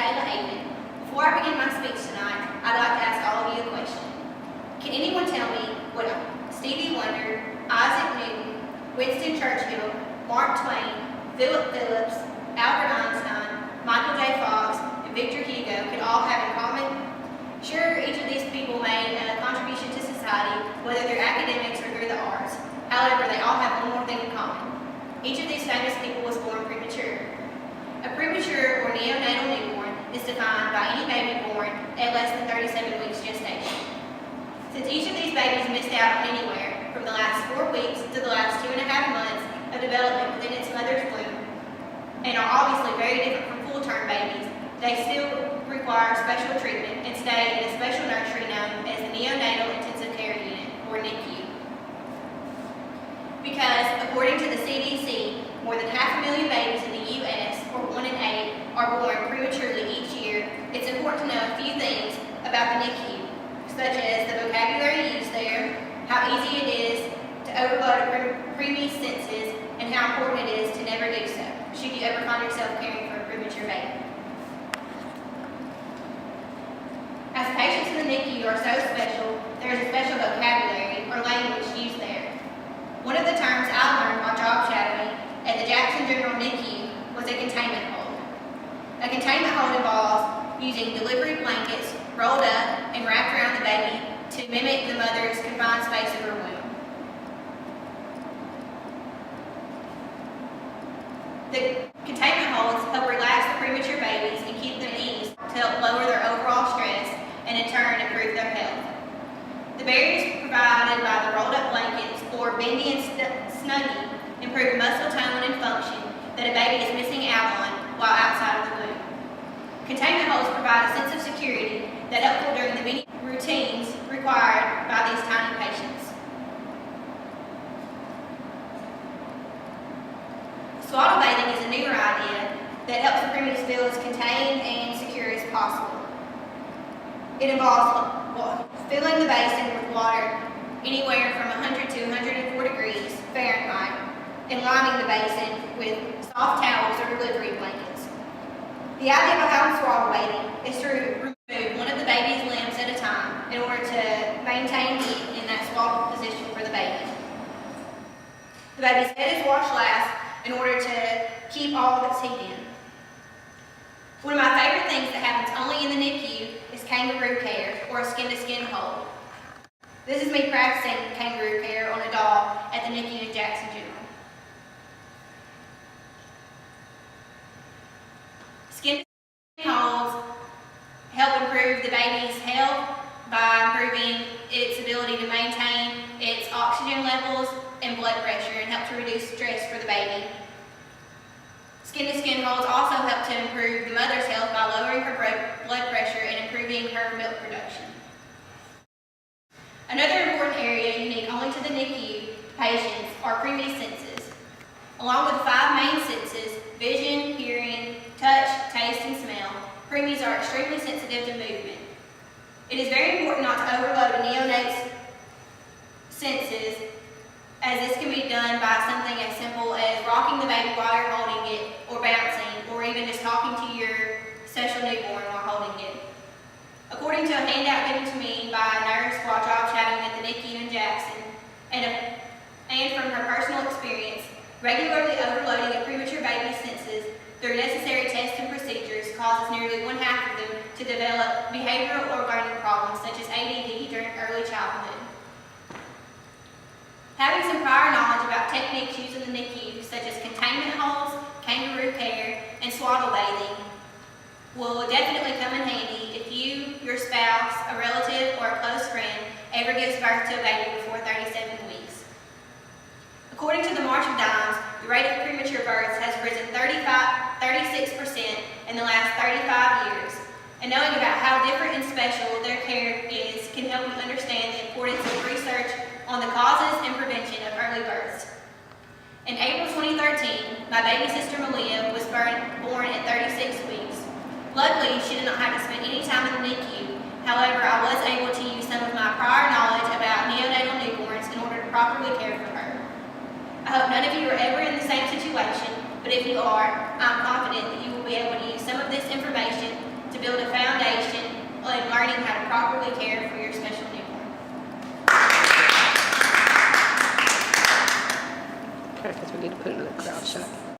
Before I begin my speech tonight, I'd like to ask all of you a question. Can anyone tell me what Stevie Wonder, Isaac Newton, Winston Churchill, Mark Twain, Philip Phillips, Albert Einstein, Michael J. Fox, and Victor Hugo could all have in common? Sure, each of these people made a contribution to society, whether through academics or through the arts. However, they all have one more thing in common. Each of these famous people was born premature. A premature or neonatal newborn is defined by any baby born at less than 37 weeks gestation. Since each of these babies missed out on anywhere from the last 4 weeks to the last 2.5 months of development within its mother's womb, and are obviously very different from full-term babies, they still require special treatment and stay in a special nursery known as the Neonatal Intensive Care Unit, or NICU. Because, according to the CDC, more than 500,000 babies in the U.S., or 1 in 8, are born prematurely each year, it's important to know a few things about the NICU, such as the vocabulary used there, how easy it is to overload a preemie's senses, and how important it is to never do so, should you ever find yourself caring for a premature baby. As patients in the NICU are so special, there is a special vocabulary or language used there. One of the terms I learned while job shadowing at the Jackson General NICU was a containment hold. A containment hold involves using delivery blankets rolled up and wrapped around the baby to mimic the mother's confined space of her womb. The containment holds help relax the premature babies and keep them eased to help lower their overall stress and in turn improve their health. The barriers provided by the rolled up blankets or bendy and snuggie improve muscle tone and function that a baby is missing out on while outside of the womb. Containment holds provide a sense of security that helpful during the many routines required by these tiny patients. Swaddle bathing is a newer idea that helps the preemies feel as contained and secure as possible. It involves filling the basin with water anywhere from 100 to 104 degrees Fahrenheit and lining the basin with soft towels or delivery blankets. The idea behind swaddle bathing is to remove one of the baby's limbs at a time in order to maintain heat in that swaddled position for the baby. The baby's head is washed last in order to keep all of its heat in. One of my favorite things that happens only in the NICU is kangaroo care, or a skin-to-skin hold. This is me practicing kangaroo care on a doll at the NICU in Jackson General. Skin-to-skin holds help improve the baby's health by improving its ability to maintain its oxygen levels and blood pressure and help to reduce stress for the baby. Skin-to-skin holds also help to improve the mother's health by lowering her blood pressure and improving her milk production. Another important area unique only to the NICU patients are preemie senses. Along with 5 main senses, vision, hearing, touch, taste, and smell, preemies are extremely sensitive to movement. It is very important not to overload a neonate's senses, as this can be done by something as simple as rocking the baby while you're holding it, or bouncing, or even just talking to your special newborn while holding it. According to a handout given to me by a nurse while job shadowing at the NICU in Jackson, and from her personal experience, regularly overloading a premature baby's senses through necessary tests and procedures causes nearly 1/2 of them to develop behavioral or learning problems such as ADD during early childhood. Having some prior knowledge about techniques used in the NICU, such as containment holds, kangaroo care, and swaddle bathing, will definitely come in handy if you, your spouse, a relative, or a close friend ever gives birth to a baby before 37 weeks. According to the March of Dimes, the rate of premature births has risen 36% in the last 35 years, and knowing about how different and special their care is can help you understand the importance of research on the causes and prevention of early births. In April 2013, my baby sister Malia was born at 36 weeks. Luckily, she did not have to spend any time in the NICU. However, I was able to use some of my prior knowledge about neonatal newborns in order to properly care for her. I hope none of you are ever in the same situation, but if you are, I'm confident that you will be able to use some of this information Okay, because we need to put it in the crowd shot.